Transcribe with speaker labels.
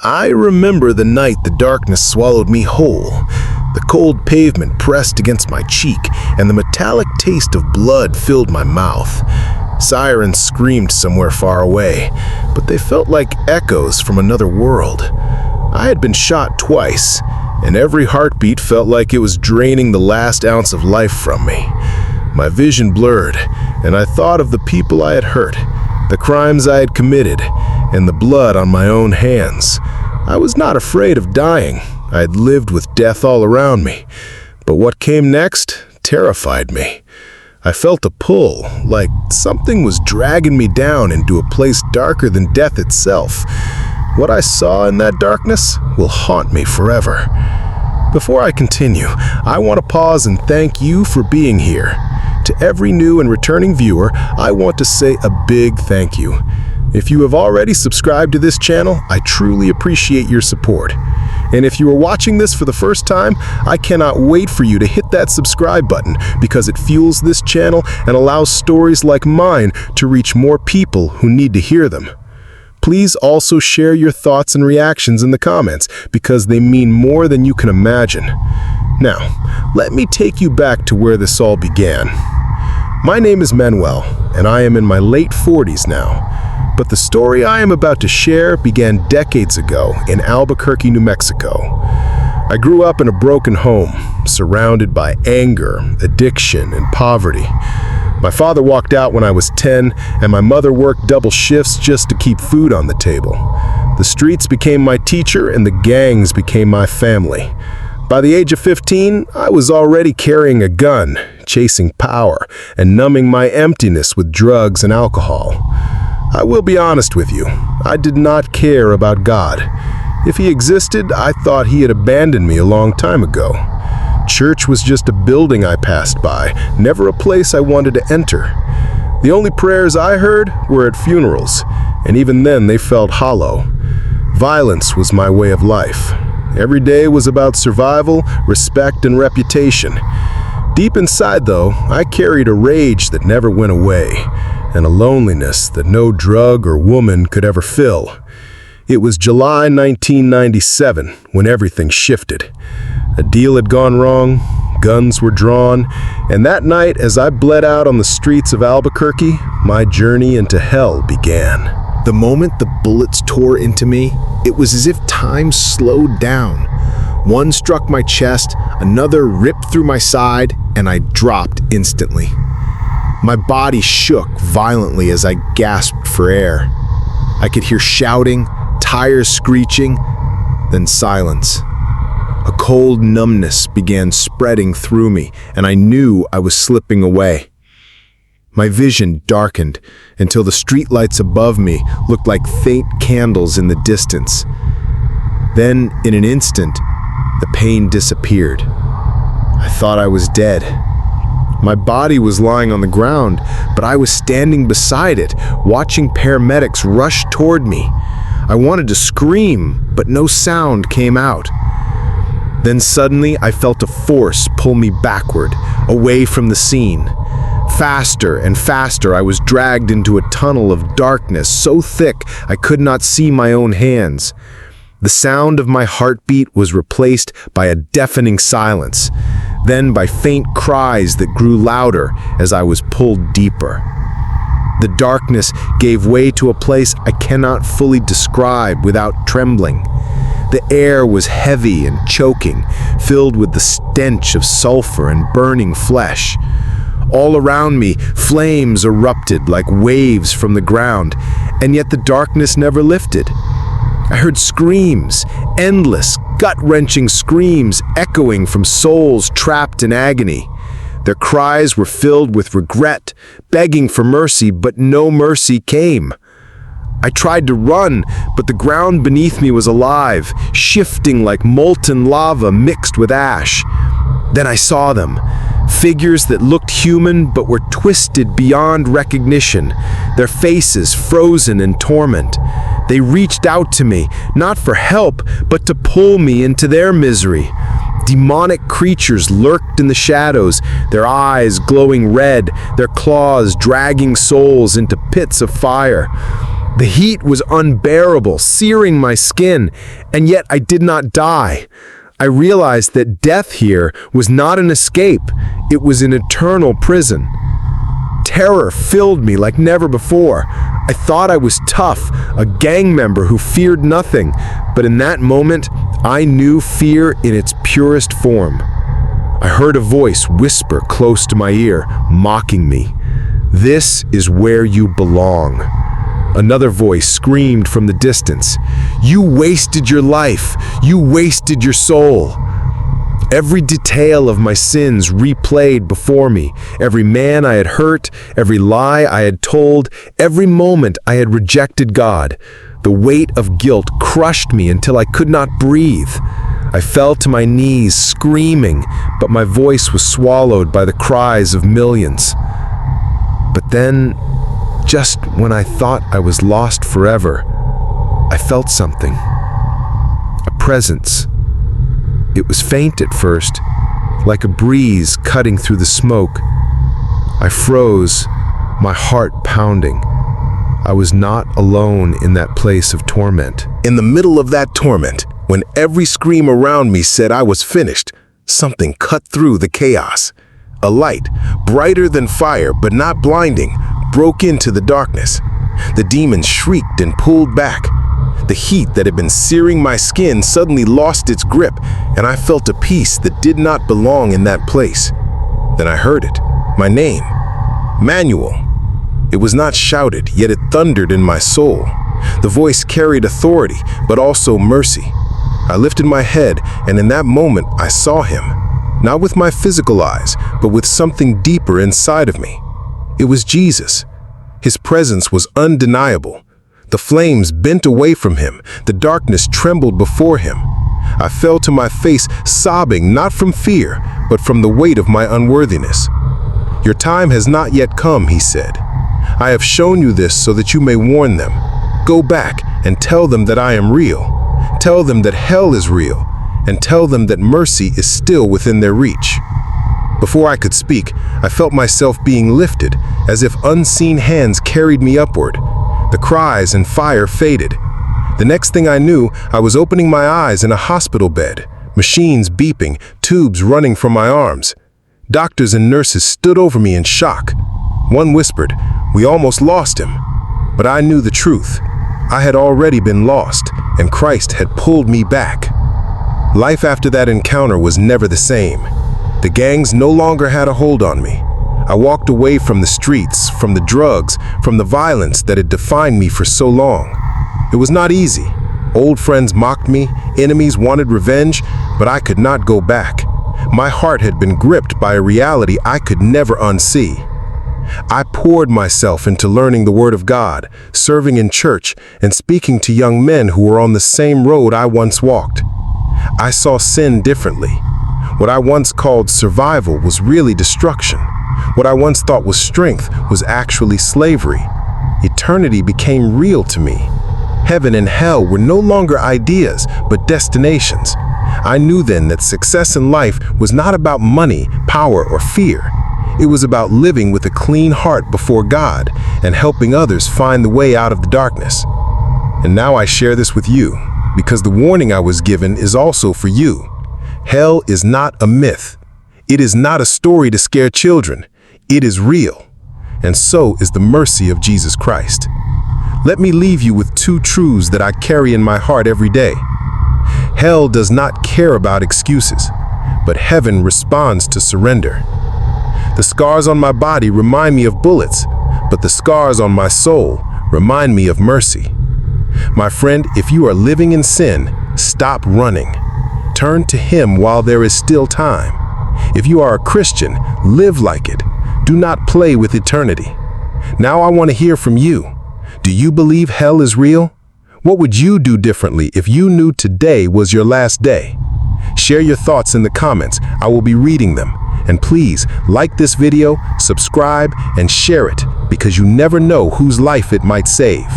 Speaker 1: I remember the night the darkness swallowed me whole. The cold pavement pressed against my cheek, and the metallic taste of blood filled my mouth. Sirens screamed somewhere far away, but they felt like echoes from another world. I had been shot twice, and every heartbeat felt like it was draining the last ounce of life from me. My vision blurred, and I thought of the people I had hurt, the crimes I had committed, and the blood on my own hands. I was not afraid of dying. I had lived with death all around me. But what came next terrified me. I felt a pull, like something was dragging me down into a place darker than death itself. What I saw in that darkness will haunt me forever. Before I continue, I want to pause and thank you for being here. To every new and returning viewer, I want to say a big thank you. If you have already subscribed to this channel, I truly appreciate your support. And if you are watching this for the first time, I cannot wait for you to hit that subscribe button because it fuels this channel and allows stories like mine to reach more people who need to hear them. Please also share your thoughts and reactions in the comments because they mean more than you can imagine. Now, let me take you back to where this all began. My name is Manuel, and I am in my late 40s now. But the story I am about to share began decades ago in Albuquerque, New Mexico. I grew up in a broken home, surrounded by anger, addiction, and poverty. My father walked out when I was 10, and my mother worked double shifts just to keep food on the table. The streets became my teacher, and the gangs became my family. By the age of 15, I was already carrying a gun, chasing power, and numbing my emptiness with drugs and alcohol. I will be honest with you, I did not care about God. If he existed, I thought he had abandoned me a long time ago. Church was just a building I passed by, never a place I wanted to enter. The only prayers I heard were at funerals, and even then they felt hollow. Violence was my way of life. Every day was about survival, respect, and reputation. Deep inside, though, I carried a rage that never went away, and a loneliness that no drug or woman could ever fill. It was July 1997 when everything shifted. A deal had gone wrong, guns were drawn, and that night, as I bled out on the streets of Albuquerque, my journey into hell began. The moment the bullets tore into me, it was as if time slowed down. One struck my chest, another ripped through my side, and I dropped instantly. My body shook violently as I gasped for air. I could hear shouting, tires screeching, then silence. A cold numbness began spreading through me, and I knew I was slipping away. My vision darkened until the streetlights above me looked like faint candles in the distance. Then, in an instant, the pain disappeared. I thought I was dead. My body was lying on the ground, but I was standing beside it, watching paramedics rush toward me. I wanted to scream, but no sound came out. Then suddenly I felt a force pull me backward, away from the scene. Faster and faster I was dragged into a tunnel of darkness so thick I could not see my own hands. The sound of my heartbeat was replaced by a deafening silence, then by faint cries that grew louder as I was pulled deeper. The darkness gave way to a place I cannot fully describe without trembling. The air was heavy and choking, filled with the stench of sulfur and burning flesh. All around me, flames erupted like waves from the ground, and yet the darkness never lifted. I heard screams, endless, gut-wrenching screams echoing from souls trapped in agony. Their cries were filled with regret, begging for mercy, but no mercy came. I tried to run, but the ground beneath me was alive, shifting like molten lava mixed with ash. Then I saw them, figures that looked human but were twisted beyond recognition, their faces frozen in torment. They reached out to me, not for help, but to pull me into their misery. Demonic creatures lurked in the shadows, their eyes glowing red, their claws dragging souls into pits of fire. The heat was unbearable, searing my skin, and yet I did not die. I realized that death here was not an escape, it was an eternal prison. Terror filled me like never before. I thought I was tough, a gang member who feared nothing, but in that moment, I knew fear in its purest form. I heard a voice whisper close to my ear, mocking me. "This is where you belong." Another voice screamed from the distance, "You wasted your life. You wasted your soul." Every detail of my sins replayed before me, every man I had hurt, every lie I had told, every moment I had rejected God. The weight of guilt crushed me until I could not breathe. I fell to my knees screaming, but my voice was swallowed by the cries of millions. But then, just when I thought I was lost forever, I felt something. A presence. It was faint at first, like a breeze cutting through the smoke. I froze, my heart pounding. I was not alone in that place of torment. In the middle of that torment, when every scream around me said I was finished, something cut through the chaos. A light, brighter than fire but not blinding, broke into the darkness. The demons shrieked and pulled back. The heat that had been searing my skin suddenly lost its grip, and I felt a peace that did not belong in that place. Then I heard it, my name, Manuel. It was not shouted, yet it thundered in my soul. The voice carried authority, but also mercy. I lifted my head, and in that moment I saw him, not with my physical eyes, but with something deeper inside of me. It was Jesus. His presence was undeniable. The flames bent away from him. The darkness trembled before him. I fell to my face, sobbing not from fear, but from the weight of my unworthiness. "Your time has not yet come," he said. "I have shown you this so that you may warn them. Go back and tell them that I am real. Tell them that hell is real, and tell them that mercy is still within their reach." Before I could speak, I felt myself being lifted, as if unseen hands carried me upward. The cries and fire faded. The next thing I knew, I was opening my eyes in a hospital bed, machines beeping, tubes running from my arms. Doctors and nurses stood over me in shock. One whispered, "We almost lost him." But I knew the truth. I had already been lost, and Christ had pulled me back. Life after that encounter was never the same. The gangs no longer had a hold on me. I walked away from the streets, from the drugs, from the violence that had defined me for so long. It was not easy. Old friends mocked me, enemies wanted revenge, but I could not go back. My heart had been gripped by a reality I could never unsee. I poured myself into learning the Word of God, serving in church, and speaking to young men who were on the same road I once walked. I saw sin differently. What I once called survival was really destruction. What I once thought was strength was actually slavery. Eternity became real to me. Heaven and hell were no longer ideas, but destinations. I knew then that success in life was not about money, power, or fear. It was about living with a clean heart before God and helping others find the way out of the darkness. And now I share this with you, because the warning I was given is also for you. Hell is not a myth. It is not a story to scare children. It is real. And so is the mercy of Jesus Christ. Let me leave you with two truths that I carry in my heart every day. Hell does not care about excuses, but heaven responds to surrender. The scars on my body remind me of bullets, but the scars on my soul remind me of mercy. My friend, if you are living in sin, stop running. Turn to Him while there is still time. If you are a Christian, live like it. Do not play with eternity. Now I want to hear from you. Do you believe hell is real? What would you do differently if you knew today was your last day? Share your thoughts in the comments. I will be reading them. And please, like this video, subscribe, and share it, because you never know whose life it might save.